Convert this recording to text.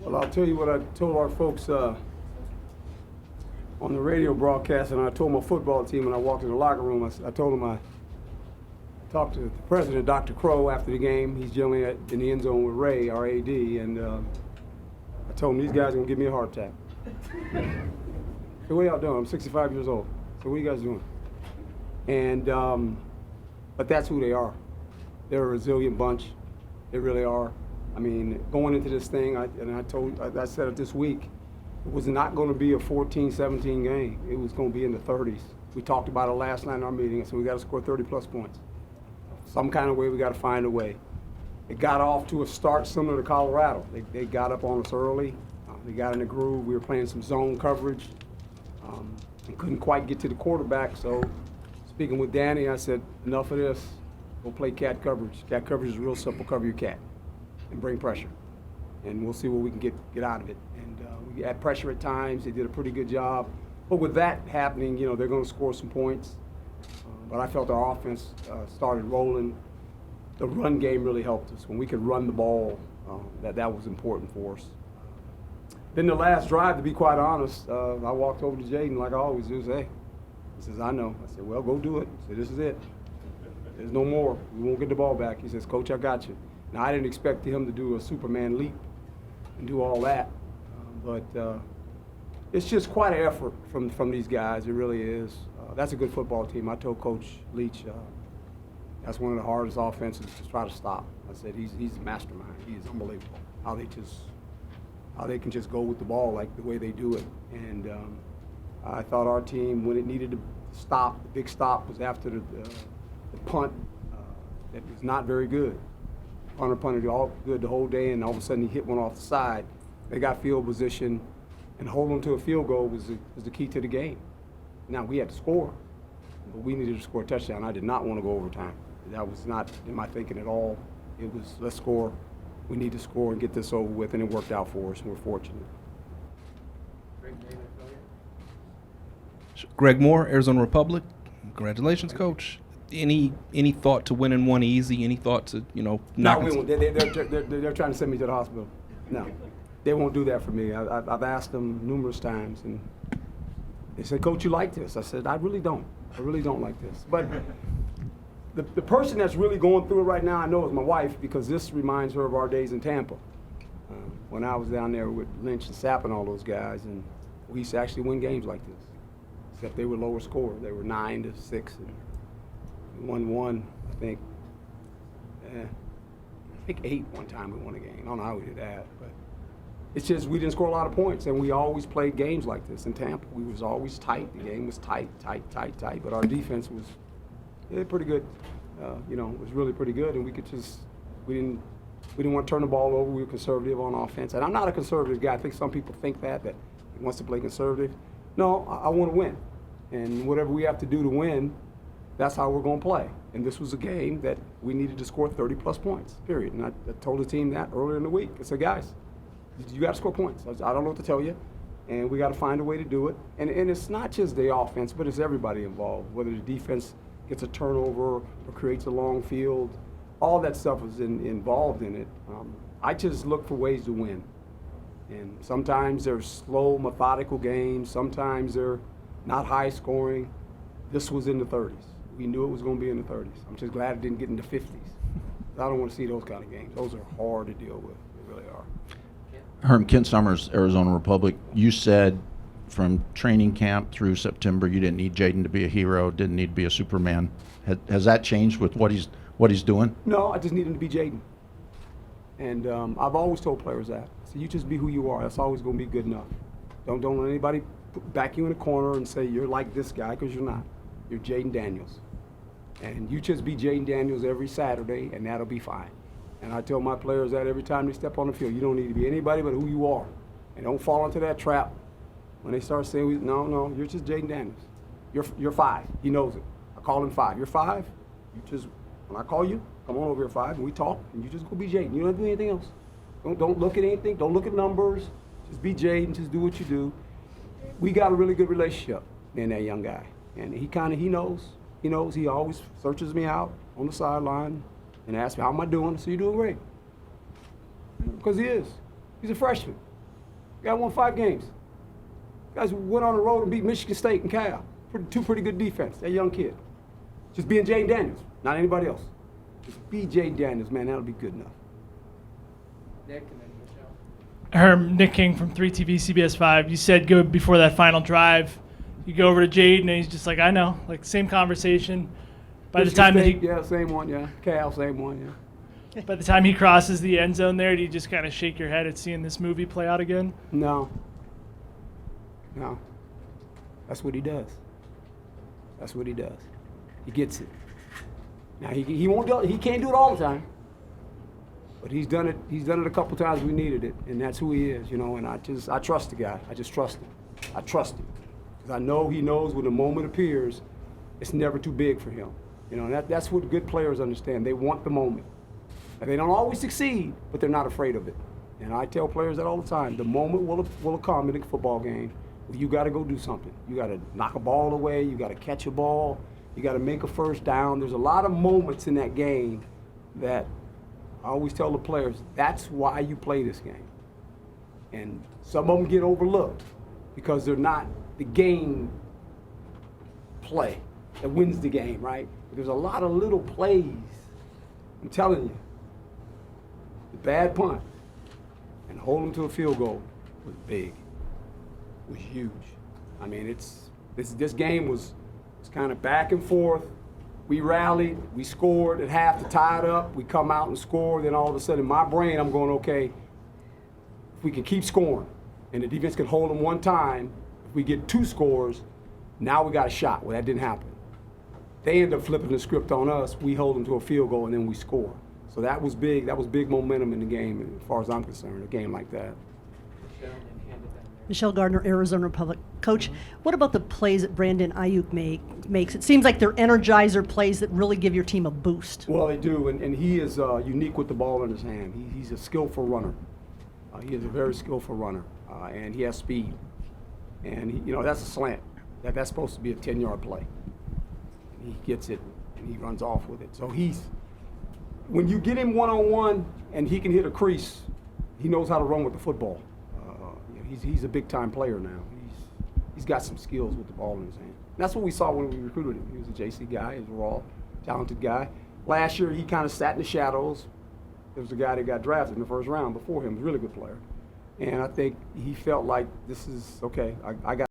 Well, I'll tell you what I told our folks on the radio broadcast, and I told my football team when I walked in the locker room. I told them I talked to the president, Dr. Crow, after the game. He's generally in the end zone with Ray, our AD, and I told him these guys are going to give me a heart attack. So what y'all doing? I'm 65 years old. So what are you guys doing? And but that's who they are. They're a resilient bunch. They really are. I mean, going into this thing, I said it this week, it was not going to be a 14-17 game. It was going to be in the 30s. We talked about it last night in our meeting, so we got to score 30-plus points. Some kind of way, we got to find a way. It got off to a start similar to Colorado. They got up on us early. They got in the groove. We were playing some zone coverage and couldn't quite get to the quarterback. So speaking with Danny, I said, enough of this. Go play cat coverage. Cat coverage is real simple. Cover your cat and bring pressure. And we'll see what we can get out of it. And we had pressure at times. They did a pretty good job. But with that happening, you know, they're going to score some points. But I felt our offense started rolling. The run game really helped us. When we could run the ball, that was important for us. Then the last drive, to be quite honest, I walked over to Jayden like I always do. Hey, he says, I know. I said, well, go do it. I said, this is it. There's no more. We won't get the ball back. He says, Coach, I got you. Now, I didn't expect him to do a Superman leap and do all that. But it's just quite an effort from these guys. It really is. That's a good football team. I told Coach Leach that's one of the hardest offenses to try to stop. I said he's a mastermind. He is unbelievable. How they can just go with the ball like the way they do it. And I thought our team, when it needed to stop, the big stop was after the punt that was not very good. Punter punted all good the whole day, and all of a sudden he hit one off the side. They got field position, and holding to a field goal was the key to the game. Now, we had to score, but we needed to score a touchdown. I did not want to go overtime. That was not in my thinking at all. It was, let's score. We need to score and get this over with, and it worked out for us, and we're fortunate. Greg Moore, Arizona Republic. Congratulations, Coach. Any thought to winning one easy? Any thought to, No, we won't. They're trying to send me to the hospital. No, they won't do that for me. I've asked them numerous times, and they said, Coach, you like this? I said, I really don't. I really don't like this. But the person that's really going through it right now, I know, is my wife, because this reminds her of our days in Tampa. When I was down there with Lynch and Sapp and all those guys, and we used to actually win games like this, except they were lower score. They were 9-6 and 1-1, I think. I think 8 one time we won a game. I don't know how we did that, but it's just we didn't score a lot of points, and we always played games like this in Tampa. We was always tight. The game was tight, but our defense was pretty good. It was really pretty good, and we didn't want to turn the ball over. We were conservative on offense, and I'm not a conservative guy. I think some people think that he wants to play conservative. No, I want to win, and whatever we have to do to win, that's how we're going to play. And this was a game that we needed to score 30-plus points, period. And I told the team that earlier in the week. I said, guys, you got to score points. I don't know what to tell you, and we got to find a way to do it. And it's not just the offense, but it's everybody involved, whether the defense gets a turnover or creates a long field. All that stuff is involved in it. I just look for ways to win. And sometimes they're slow, methodical games. Sometimes they're not high scoring. This was in the 30s. We knew it was going to be in the 30s. I'm just glad it didn't get in the 50s. I don't want to see those kind of games. Those are hard to deal with. They really are. Herm, Kent Summers, Arizona Republic, you said from training camp through September you didn't need Jayden to be a hero, didn't need to be a Superman. Has that changed with what he's doing? No, I just need him to be Jayden. And I've always told players that. So you just be who you are. That's always going to be good enough. Don't let anybody back you in a corner and say you're like this guy, because you're not. You're Jayden Daniels. And you just be Jayden Daniels every Saturday, and that'll be fine. And I tell my players that every time they step on the field. You don't need to be anybody but who you are. And don't fall into that trap when they start saying, no, you're just Jayden Daniels. You're 5. He knows it. I call him 5. You're 5. When I call you, come on over here 5, and we talk, and you just go be Jayden. You don't have to do anything else. Don't look at anything. Don't look at numbers. Just be Jayden. Just do what you do. We got a really good relationship, me and that young guy. And he knows. He knows. He always searches me out on the sideline and asks me, how am I doing? So you're doing great. Because he is. He's a freshman. Guy won 5 games. Guys went on the road and beat Michigan State and Cal. Two pretty good defense. That young kid. Just being Jayden Daniels, not anybody else. Just be Jayden Daniels, man. That'll be good enough. Nick and then Michelle. Herm, Nick King from 3TV CBS 5. You said go before that final drive. You go over to Jayden and he's just like, I know, like same conversation. By the Michigan time that State, he, yeah, same one, yeah. Cal, same one, yeah. by the time he crosses the end zone there, do you just kind of shake your head at seeing this movie play out again? No. That's what he does. That's what he does. He gets it. Now he won't do it, he can't do it all the time. But he's done it a couple times we needed it, and that's who he is, you know, and I trust the guy. I just trust him. I trust him. Because I know he knows when the moment appears, it's never too big for him. You know, and that's what good players understand. They want the moment. And they don't always succeed, but they're not afraid of it. And I tell players that all the time. The moment will come in a football game where you got to go do something. You got to knock a ball away. You got to catch a ball. You got to make a first down. There's a lot of moments in that game that I always tell the players, that's why you play this game. And some of them get overlooked because they're not the game play that wins the game, right? But there's a lot of little plays. I'm telling you, the bad punt and hold them to a field goal was big. It was huge. I mean, this game was kind of back and forth. We rallied, we scored at half to tie it up. We come out and score. Then all of a sudden, in my brain, I'm going, okay, if we can keep scoring and the defense can hold them one time, if we get 2 scores, now we got a shot. Well, that didn't happen. They end up flipping the script on us. We hold them to a field goal, and then we score. So that was big. That was big momentum in the game, as far as I'm concerned, a game like that. Michelle Gardner, Arizona Republic. Coach, what about the plays that Brandon Ayuk makes? It seems like they're energizer plays that really give your team a boost. Well, they do, and he is unique with the ball in his hand. He's a skillful runner. He is a very skillful runner, and he has speed. And, that's a slant. That's supposed to be a 10-yard play. He gets it, and he runs off with it. So when you get him one-on-one and he can hit a crease, he knows how to run with the football. He's a big-time player now. He's got some skills with the ball in his hand. And that's what we saw when we recruited him. He was a JC guy. He was a raw, talented guy. Last year, he kind of sat in the shadows. There was a guy that got drafted in the first round before him, a really good player. And I think he felt like this is, okay, I got